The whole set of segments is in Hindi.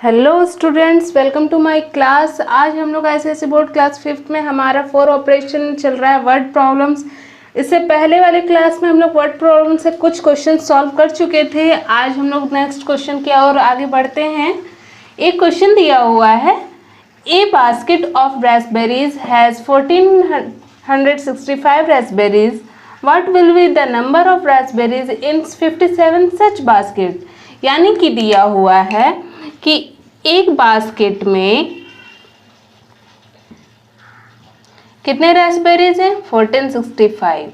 Hello students, welcome to my class. आज हम लोग आईसीएसई बोर्ड क्लास 5th में हमारा 4 ऑपरेशन चल रहा है, वर्ड प्रॉब्लम्स। इससे पहले वाले क्लास में हम लोग वर्ड प्रॉब्लम से कुछ क्वेश्चन सॉल्व कर चुके थे। आज हम लोग नेक्स्ट क्वेश्चन की ओर आगे बढ़ते हैं। एक क्वेश्चन दिया हुआ है, a basket of raspberries has 1465 raspberries, what will be the number of raspberries in 57 such basket. यानी कि दिया हुआ है कि एक बास्केट में कितने रास्पबेरीज हैं? 1465।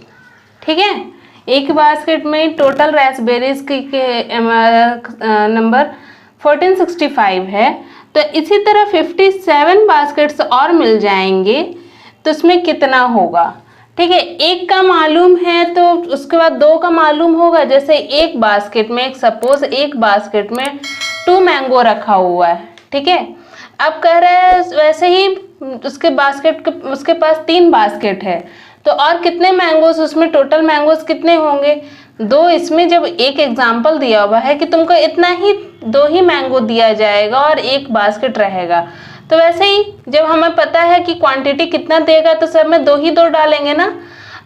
ठीक है, एक बास्केट में टोटल रास्पबेरीज के नंबर 1465 है। तो इसी तरह 57 बास्केट्स और मिल जाएंगे तो उसमें कितना होगा? ठीक है, एक का मालूम है तो उसके बाद दो का मालूम होगा। जैसे एक बास्केट में, सपोज एक बास्केट में 2 मैंगो रखा हुआ है। ठीक है, अब कह रहे हैं वैसे ही उसके पास 3 बास्केट है तो और कितने मैंगोस, उसमें टोटल मैंगोस कितने होंगे? 2। इसमें जब एक एग्जाम्पल दिया हुआ है कि तुमको इतना ही 2 ही मैंगो दिया जाएगा और एक बास्केट रहेगा, तो वैसे ही जब हमें पता है कि क्वांटिटी कितना देगा तो सब में 2 ही 2 डालेंगे ना।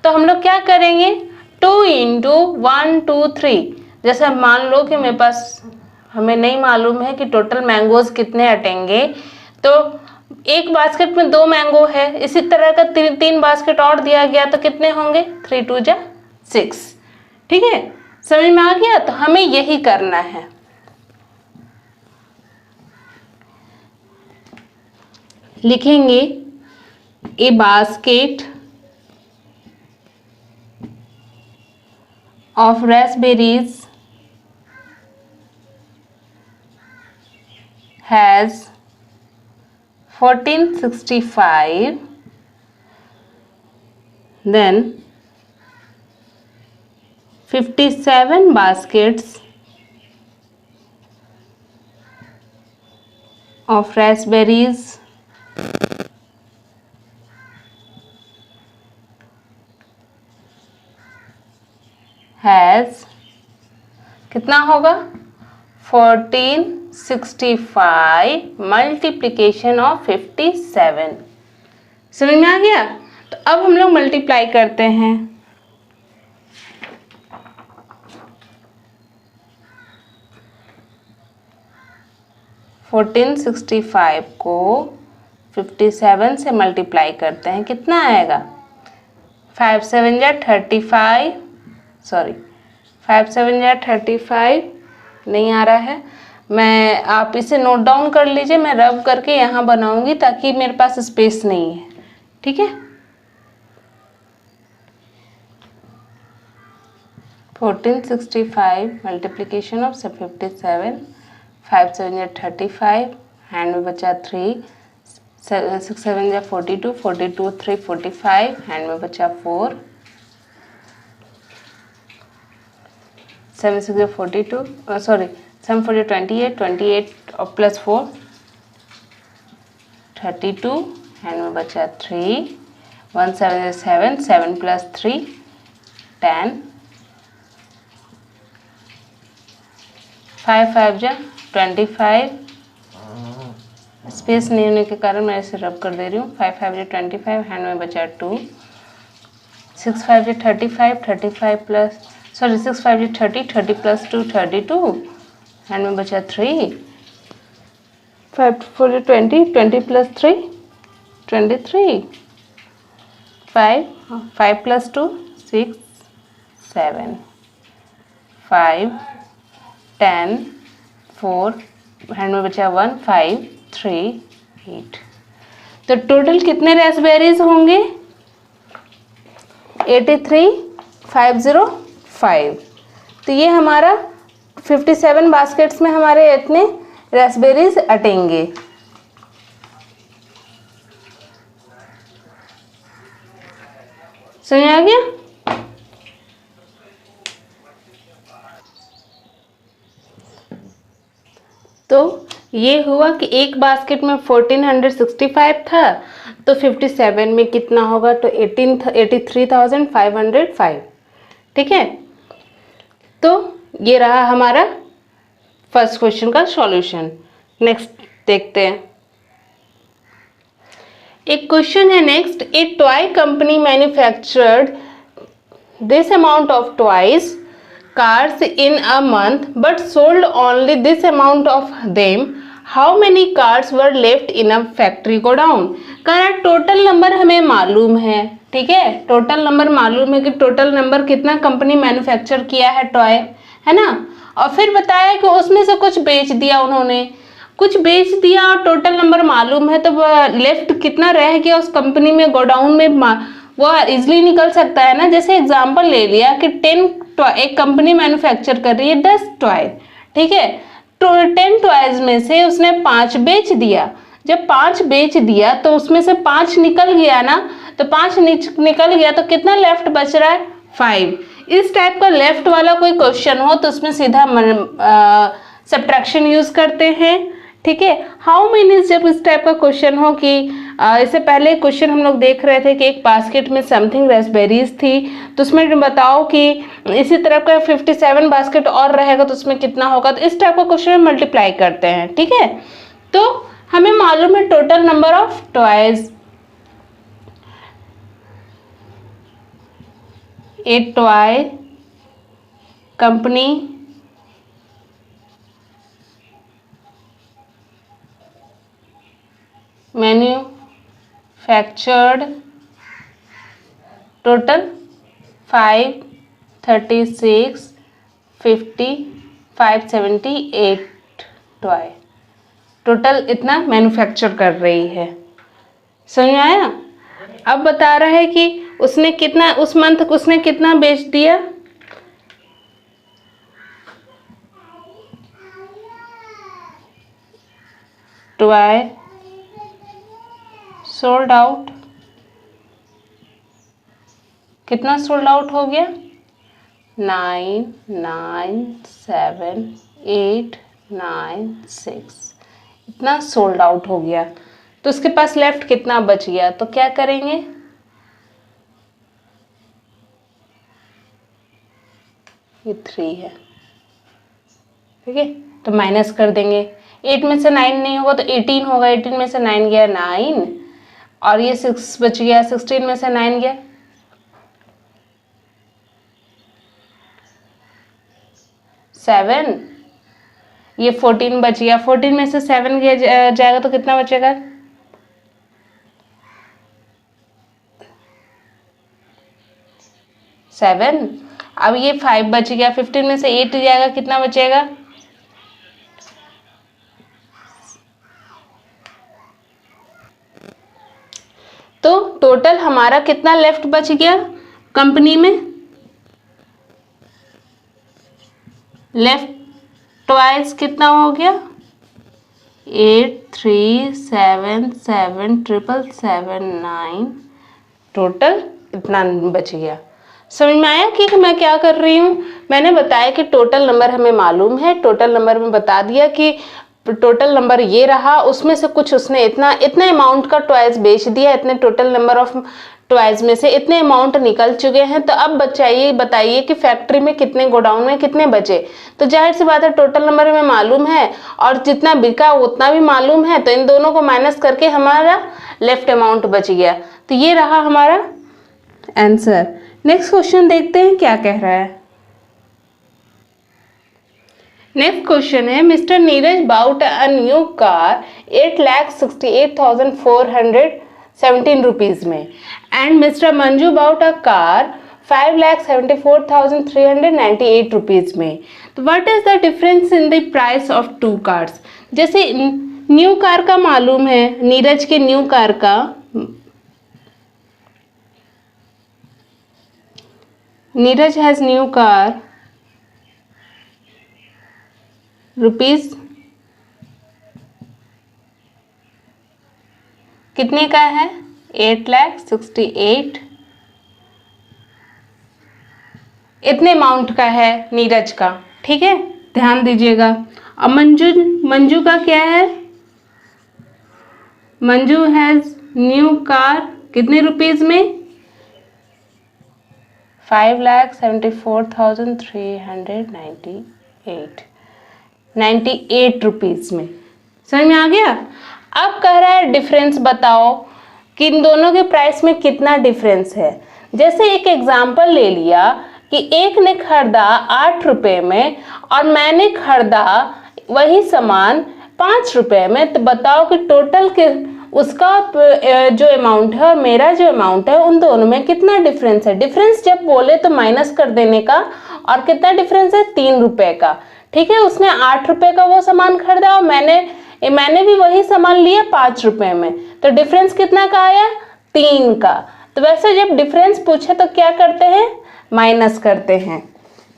तो हम लोग क्या करेंगे, 2 × 1 2 3। जैसे मान लो कि मेरे पास, हमें नहीं मालूम है कि टोटल मैंगोज कितने अटेंगे, तो एक बास्केट में 2 मैंगो है, इसी तरह का 3 बास्केट और दिया गया तो कितने होंगे? 3 2 6। ठीक है, समझ में आ गया? तो हमें यही करना है। लिखेंगे a basket of raspberries has 1465, then 57 baskets of raspberries has कितना होगा? 1465 मल्टीप्लीकेशन ऑफ 57। समझ में आ गया? तो अब हम लोग मल्टीप्लाई करते हैं। फोर्टीन 1465 को 57 से मल्टीप्लाई करते हैं, कितना आएगा? 5 7 35, सॉरी 5 7 35 नहीं आ रहा है। मैं, आप इसे नोट डाउन कर लीजिए, मैं रब करके यहाँ बनाऊंगी ताकि मेरे पास स्पेस नहीं है। ठीक है, 1465 मल्टीप्लीकेशन ऑफ 57, 5 7 35, हैंड में बचा 3, 6 7 42, 42 3 45, हैंड में बचा 4, 7 6 42, सॉरी 7 4 28, 28 और प्लस 4 32, हैंड में बचा 3, 1 7 7, 7 प्लस 3 10, 5 5 25। स्पेस नहीं होने के कारण मैं इसे रब कर दे रही हूँ। 5 5 25, हैंड में बचा 2, 6 5 35, 35 प्लस, सॉरी 6 5 30, 30 प्लस 2 32, हैंड में बचा 3, 5 4 20, 20 प्लस 3 23, 5 प्लस 2 6 7, 5 10 4, हैंड में बचा 1 5 3 8। तो टोटल कितने रास्पबेरीज होंगे? 83,505। तो ये हमारा 57 बास्केट्स में हमारे इतने रास्पबेरीज अटेंगे। समझ आ गया? तो ये हुआ कि एक बास्केट में 1465 था तो 57 में कितना होगा? तो 83,505। ठीक है, तो ये रहा हमारा फर्स्ट क्वेश्चन का सॉल्यूशन। नेक्स्ट देखते हैं, एक क्वेश्चन है next, A toy company manufactured this amount of toys cars in a month but sold only this amount of them, how many cars were left in a factory godown. कह रहा है टोटल नंबर हमें मालूम है, ठीक है, टोटल नंबर मालूम है कि टोटल नंबर कितना कंपनी मैन्युफैक्चर किया है टॉय, है ना, और फिर बताया कि उसमें से कुछ बेच दिया उन्होंने, कुछ बेच दिया और टोटल नंबर मालूम है, तो लेफ्ट कितना रह गया उस कंपनी में गोडाउन में, वो इजिली निकल सकता है ना। जैसे एग्जांपल ले लिया कि 10 टॉय एक कंपनी मैन्युफैक्चर कर रही है 10 टॉय, ठीक है, तो 10 टॉयज में से उसने 5 बेच दिया, जब 5 बेच दिया तो उसमें से 5 निकल गया ना, तो 5 निकल गया तो कितना लेफ्ट बच रहा है 5। इस टाइप का लेफ्ट वाला कोई क्वेश्चन हो तो उसमें सीधा सब्ट्रैक्शन यूज करते हैं, ठीक है। हाउ मेनी जब इस टाइप का क्वेश्चन हो कि इससे पहले क्वेश्चन हम लोग देख रहे थे कि एक बास्केट में समथिंग रेस्पबेरीज थी, तो उसमें बताओ कि इसी तरह का 57 बास्केट और रहेगा तो उसमें कितना होगा, तो इस टाइप का क्वेश्चन मल्टीप्लाई करते हैं, ठीक है। तो हमें मालूम है total number of toys, A toy company manufactured total 5, 36, 50, 578 toy, total इतना मैन्युफैक्चर कर रही है, समझ में आया। अब बता रहा है कि उसने कितना उस मंथ उसने कितना बेच दिया, टॉय सोल्ड आउट, कितना सोल्ड आउट हो गया 9, 9, 7, 8, 9, 6, इतना सोल्ड आउट हो गया। तो उसके पास लेफ्ट कितना बच गया, तो क्या करेंगे, ये 3 है, ठीक है, तो माइनस कर देंगे, 8 में से 9 नहीं होगा तो 18 होगा, 18 में से 9 गया 9, और ये 6 बच गया, 16 में से 9 गया 7, ये 14 बच गया, 14 में से 7 गया जाएगा तो कितना बचेगा 7, अब ये 5 बच गया, 15 में से 8 जाएगा कितना बचेगा, तो टोटल हमारा कितना लेफ्ट बच गया कंपनी में, लेफ्ट ट्वाइस कितना हो गया 8, 3, 7, 7, 7, 7, 9, टोटल इतना बच गया। समझ में आया कि मैं क्या कर रही हूँ, मैंने बताया कि टोटल नंबर हमें मालूम है, टोटल नंबर में बता दिया कि टोटल नंबर ये रहा, उसमें से कुछ उसने इतने अमाउंट का टॉयज बेच दिया, इतने टोटल नंबर ऑफ टॉयज में से इतने अमाउंट निकल चुके हैं, तो अब बताइए कि फैक्ट्री में कितने गोडाउन में कितने बचे। तो जाहिर सी बात है टोटल नंबर हमें मालूम है और जितना बिका उतना भी मालूम है, तो इन दोनों को माइनस करके हमारा लेफ्ट अमाउंट बच गया, तो ये रहा हमारा आंसर। नेक्स्ट क्वेश्चन देखते हैं क्या कह रहा है। नेक्स्ट क्वेश्चन है, mister Neeraj bought a new car 8,68,417 rupees में and mister Manju bought a car 5,74,398 rupees में, तो what is the difference in the price of two cars. जैसे न्यू कार का मालूम है, नीरज के न्यू कार का, Neeraj has new car rupees कितने का है 8,68,000 इतने अमाउंट का है नीरज का, ठीक है, ध्यान दीजिएगा। अब मंजू का क्या है, मंजू हैज न्यू कार कितने रुपीज में 5,74,398 98 रुपीज में, समझ में आ गया। अब कह रहा है डिफरेंस बताओ कि इन दोनों के प्राइस में कितना डिफरेंस है। जैसे एक एग्जांपल ले लिया कि एक ने खरीदा 8 रुपए में और मैंने खरीदा वही सामान 5 रुपए में, तो बताओ कि टोटल के उसका जो अमाउंट है और मेरा जो अमाउंट है उन दोनों में कितना डिफरेंस है। डिफरेंस जब बोले तो माइनस कर देने का, और कितना डिफरेंस है 3 रुपए का। ठीक है, उसने 8 रुपए का वो सामान खरीदा और मैंने भी वही सामान लिया 5 रुपए में, तो डिफरेंस कितना का आया 3 का। तो वैसे जब डिफरेंस पूछे तो क्या करते हैं, माइनस करते हैं।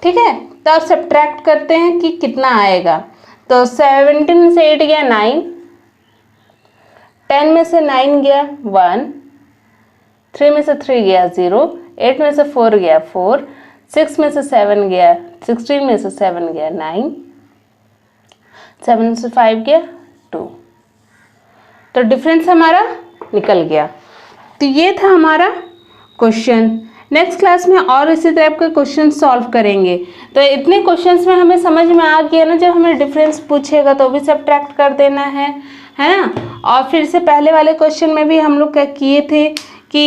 ठीक है, तो अब सब्ट्रैक्ट करते हैं कि कितना आएगा। तो 17 से 8 गया 9, 10 में से 9 गया 1, 3 में से 3 गया 0, 8 में से 4 गया 4, 6 में से 7 गया 16 में से 7 गया 9, 7 में से 5 गया 2। तो डिफरेंस हमारा निकल गया। तो ये था हमारा क्वेश्चन। नेक्स्ट क्लास में और इसी टाइप के क्वेश्चन सॉल्व करेंगे। तो इतने क्वेश्चंस में हमें समझ में आ गया ना, जब हमें डिफरेंस पूछेगा तो भी सब्ट्रैक्ट कर देना है ना। और फिर से पहले वाले क्वेश्चन में भी हम लोग क्या किए थे कि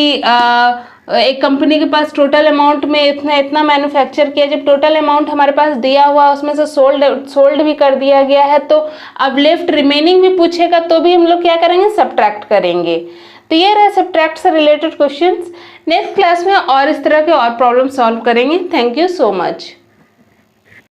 एक कंपनी के पास टोटल अमाउंट में इतना इतना मैन्युफैक्चर किया, जब टोटल अमाउंट हमारे पास दिया हुआ उसमें से सोल्ड भी कर दिया गया है, तो अब लेफ्ट रिमेनिंग भी पूछेगा तो भी हम लोग क्या करेंगे, सब्ट्रैक्ट करेंगे। तो ये रहे सब्ट्रैक्ट से रिलेटेड क्वेश्चंस। नेक्स्ट क्लास में और इस तरह के और प्रॉब्लम सॉल्व करेंगे। Thank you so much.